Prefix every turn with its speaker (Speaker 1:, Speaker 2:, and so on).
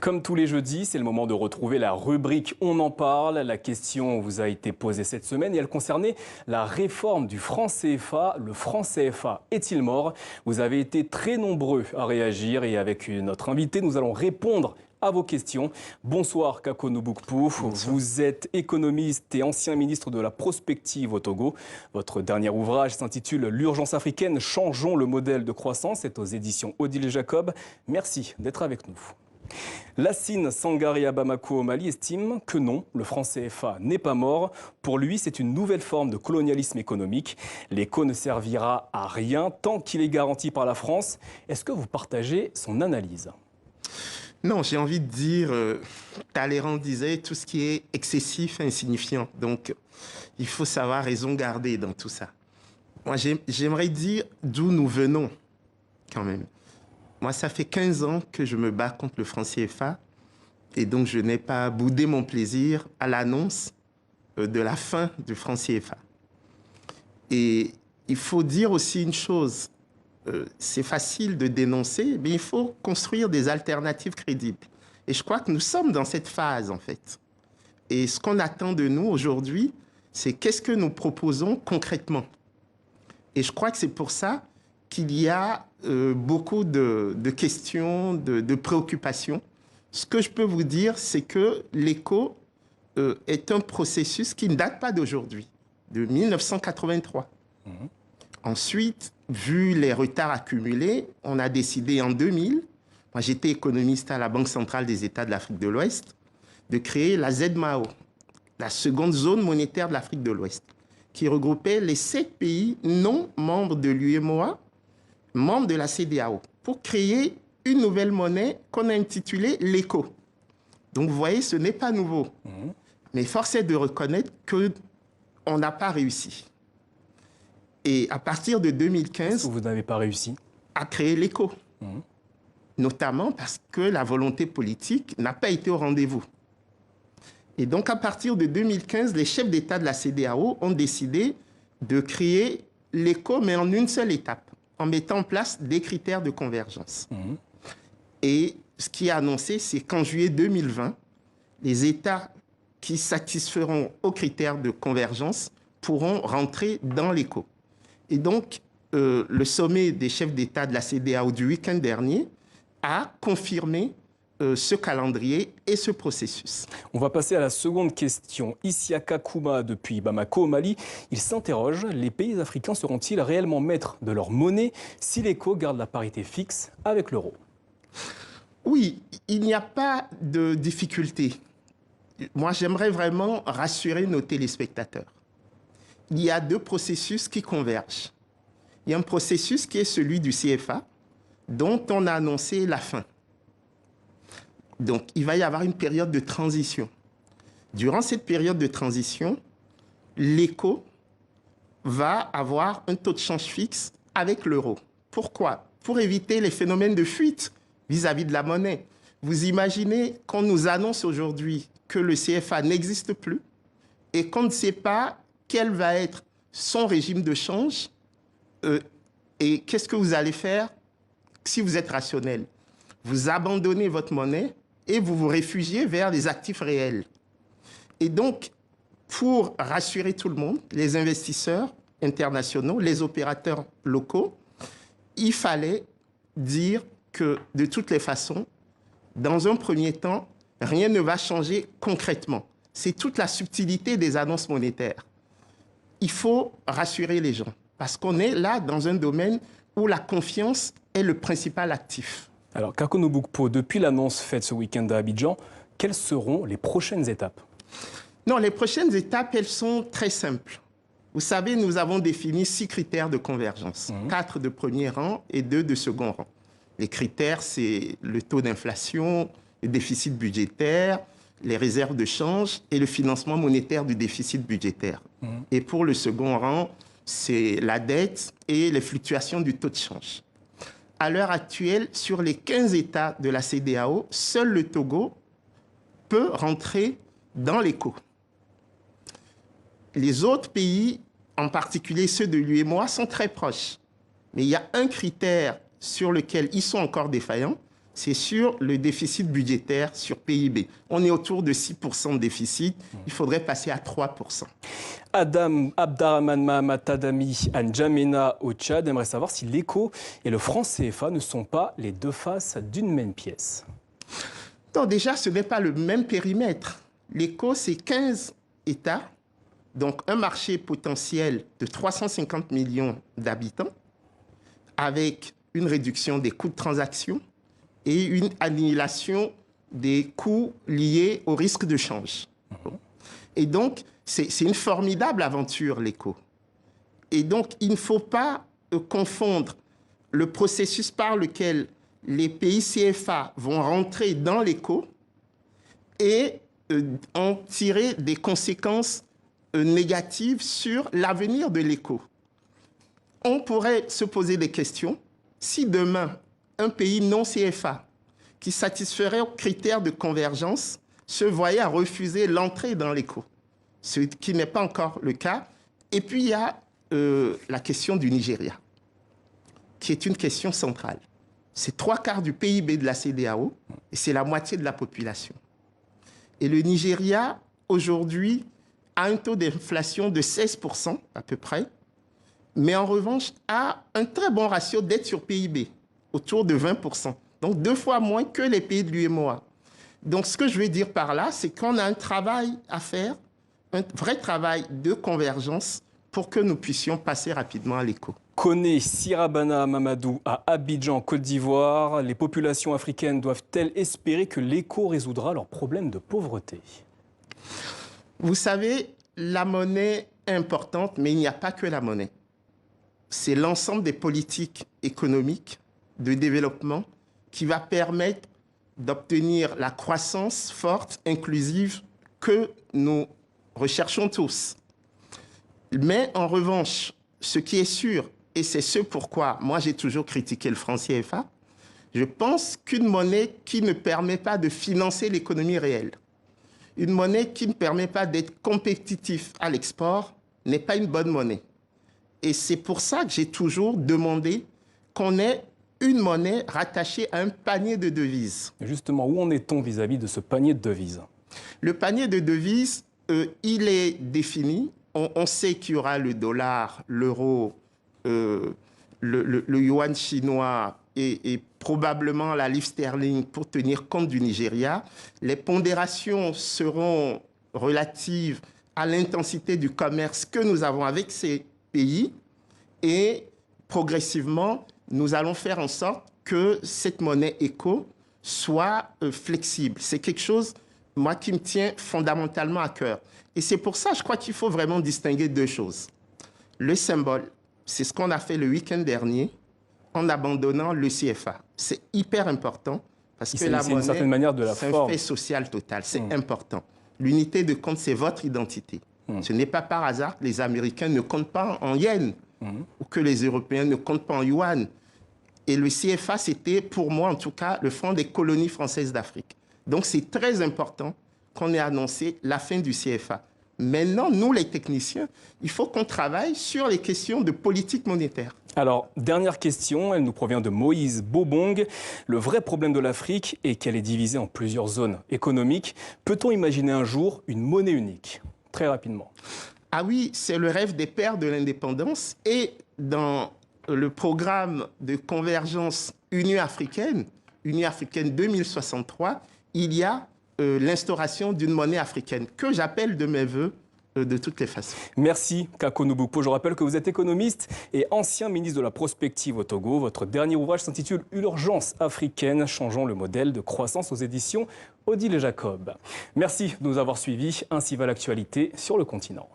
Speaker 1: Comme tous les jeudis, c'est le moment de retrouver la rubrique On en parle. La question vous a été posée cette semaine et elle concernait la réforme du franc CFA. Le franc CFA est-il mort? Vous avez été très nombreux à réagir et avec notre invité, nous allons répondre à vos questions. Bonsoir Kako Nubukpu, vous êtes économiste et ancien ministre de la prospective au Togo. Votre dernier ouvrage s'intitule L'urgence africaine, changeons le modèle de croissance. C'est aux éditions Odile Jacob. Merci d'être avec nous. Lassine Sangare à Bamako au Mali estime que non, le franc CFA n'est pas mort. Pour lui, c'est une nouvelle forme de colonialisme économique. L'éco ne servira à rien tant qu'il est garanti par la France. Est-ce que vous partagez son analyse ?
Speaker 2: Non, j'ai envie de dire, Talleyrand disait tout ce qui est excessif, insignifiant. Donc, il faut savoir raison garder dans tout ça. Moi, j'aimerais dire d'où nous venons, quand même. Moi, ça fait 15 ans que je me bats contre le franc CFA. Et donc, je n'ai pas boudé mon plaisir à l'annonce de la fin du franc CFA. Et il faut dire aussi une chose. C'est facile de dénoncer, mais il faut construire des alternatives crédibles. Et je crois que nous sommes dans cette phase, en fait. Et ce qu'on attend de nous aujourd'hui, c'est qu'est-ce que nous proposons concrètement. Et je crois que c'est pour ça qu'il y a beaucoup de questions, de préoccupations. Ce que je peux vous dire, c'est que l'éco est un processus qui ne date pas d'aujourd'hui, de 1983. Ensuite, vu les retards accumulés, on a décidé en 2000, moi j'étais économiste à la Banque centrale des États de l'Afrique de l'Ouest, de créer la ZMAO, la seconde zone monétaire de l'Afrique de l'Ouest, qui regroupait les 7 pays non membres de l'UEMOA, membres de la CEDEAO, pour créer une nouvelle monnaie qu'on a intitulée l'éco. Donc vous voyez, ce n'est pas nouveau. Mais force est de reconnaître qu'on n'a pas réussi. Et à partir de 2015,
Speaker 1: vous n'avez pas réussi
Speaker 2: à créer l'éco. Notamment parce que la volonté politique n'a pas été au rendez-vous. Et donc, à partir de 2015, les chefs d'État de la CEDEAO ont décidé de créer l'éco, mais en une seule étape, en mettant en place des critères de convergence. Et ce qui est annoncé, c'est qu'en juillet 2020, les États qui satisferont aux critères de convergence pourront rentrer dans l'éco. Et donc, le sommet des chefs d'État de la CEDEAO du week-end dernier a confirmé ce calendrier et ce processus.
Speaker 1: On va passer à la seconde question. Isiaka Kouma, depuis Bamako au Mali, il s'interroge, les pays africains seront-ils réellement maîtres de leur monnaie si l'éco garde la parité fixe avec l'euro?
Speaker 2: Oui, il n'y a pas de difficulté. Moi, j'aimerais vraiment rassurer nos téléspectateurs. Il y a 2 processus qui convergent. Il y a un processus qui est celui du CFA, dont on a annoncé la fin. Donc, il va y avoir une période de transition. Durant cette période de transition, l'éco va avoir un taux de change fixe avec l'euro. Pourquoi? Pour éviter les phénomènes de fuite vis-à-vis de la monnaie. Vous imaginez qu'on nous annonce aujourd'hui que le CFA n'existe plus et qu'on ne sait pas quel va être son régime de change et qu'est-ce que vous allez faire si vous êtes rationnel. Vous abandonnez votre monnaie et vous vous réfugiez vers les actifs réels. Et donc, pour rassurer tout le monde, les investisseurs internationaux, les opérateurs locaux, il fallait dire que de toutes les façons, dans un premier temps, rien ne va changer concrètement. C'est toute la subtilité des annonces monétaires. Il faut rassurer les gens, parce qu'on est là dans un domaine où la confiance est le principal actif.
Speaker 1: Alors, Kako Nubukpu, depuis l'annonce faite ce week-end à Abidjan, quelles seront les prochaines étapes?
Speaker 2: Non, les prochaines étapes, elles sont très simples. Vous savez, nous avons défini 6 critères de convergence, 4 de premier rang et 2 de second rang. Les critères, c'est le taux d'inflation, le déficit budgétaire, les réserves de change et le financement monétaire du déficit budgétaire. Et pour le second rang, c'est la dette et les fluctuations du taux de change. À l'heure actuelle, sur les 15 États de la CEDEAO, seul le Togo peut rentrer dans l'éco. Les autres pays, en particulier ceux de l'UEMOA, sont très proches. Mais il y a un critère sur lequel ils sont encore défaillants, c'est sur le déficit budgétaire sur PIB. On est autour de 6% de déficit. Il faudrait passer à 3%.
Speaker 1: Adam Abdarrahman Mahamat Tadami à N'Djamena au Tchad aimerait savoir si l'éco et le franc CFA ne sont pas les deux faces d'une même pièce.
Speaker 2: Non, déjà, ce n'est pas le même périmètre. L'éco, c'est 15 États, donc un marché potentiel de 350 millions d'habitants, avec une réduction des coûts de transaction et une annihilation des coûts liés au risque de change. Et donc, c'est une formidable aventure, l'éco. Et donc, il ne faut pas confondre le processus par lequel les pays CFA vont rentrer dans l'éco et en tirer des conséquences négatives sur l'avenir de l'éco. On pourrait se poser des questions. Si demain, un pays non CFA qui satisferait aux critères de convergence se voyait à refuser l'entrée dans l'éco, ce qui n'est pas encore le cas. Et puis, il y a la question du Nigeria, qui est une question centrale. C'est 3/4 du PIB de la CEDEAO et c'est la moitié de la population. Et le Nigeria, aujourd'hui, a un taux d'inflation de 16% à peu près, mais en revanche a un très bon ratio dette sur PIB, autour de 20%. Donc 2 fois moins que les pays de l'UEMOA. Donc ce que je veux dire par là, c'est qu'on a un travail à faire, un vrai travail de convergence pour que nous puissions passer rapidement à l'éco.
Speaker 1: Koné Sirabana Mamadou à Abidjan, Côte d'Ivoire. Les populations africaines doivent-elles espérer que l'éco résoudra leurs problèmes de pauvreté?
Speaker 2: Vous savez, la monnaie est importante, mais il n'y a pas que la monnaie. C'est l'ensemble des politiques économiques de développement qui va permettre d'obtenir la croissance forte, inclusive, que nous recherchons tous. Mais en revanche, ce qui est sûr, et c'est ce pourquoi moi j'ai toujours critiqué le franc CFA, je pense qu'une monnaie qui ne permet pas de financer l'économie réelle, une monnaie qui ne permet pas d'être compétitif à l'export, n'est pas une bonne monnaie. Et c'est pour ça que j'ai toujours demandé qu'on ait une monnaie rattachée à un panier de devises.
Speaker 1: Justement, où en est-on vis-à-vis de ce panier de devises?
Speaker 2: Le panier de devises, il est défini. On sait qu'il y aura le dollar, l'euro, le yuan chinois et probablement la livre sterling pour tenir compte du Nigeria. Les pondérations seront relatives à l'intensité du commerce que nous avons avec ces pays et progressivement, nous allons faire en sorte que cette monnaie éco soit flexible. C'est quelque chose, moi, qui me tient fondamentalement à cœur. Et c'est pour ça, je crois qu'il faut vraiment distinguer deux choses. Le symbole, c'est ce qu'on a fait le week-end dernier en abandonnant le CFA. C'est hyper important parce que la monnaie, c'est un fait social total. C'est important. L'unité de compte, c'est votre identité. Ce n'est pas par hasard que les Américains ne comptent pas en yens ou que les Européens ne comptent pas en yuan. Et le CFA, c'était, pour moi en tout cas, le fonds des colonies françaises d'Afrique. Donc, c'est très important qu'on ait annoncé la fin du CFA. Maintenant, nous, les techniciens, il faut qu'on travaille sur les questions de politique monétaire.
Speaker 1: Alors, dernière question, elle nous provient de Moïse Bobong. Le vrai problème de l'Afrique est qu'elle est divisée en plusieurs zones économiques. Peut-on imaginer un jour une monnaie unique? Très rapidement.
Speaker 2: Ah oui, c'est le rêve des pères de l'indépendance. Et dans le programme de convergence Union africaine 2063, il y a l'instauration d'une monnaie africaine que j'appelle de mes voeux de toutes les façons.
Speaker 1: Merci Kako Nubukpo. Je rappelle que vous êtes économiste et ancien ministre de la prospective au Togo. Votre dernier ouvrage s'intitule « Urgence africaine, changeons le modèle de croissance » aux éditions Odile et Jacob. Merci de nous avoir suivis. Ainsi va l'actualité sur le continent.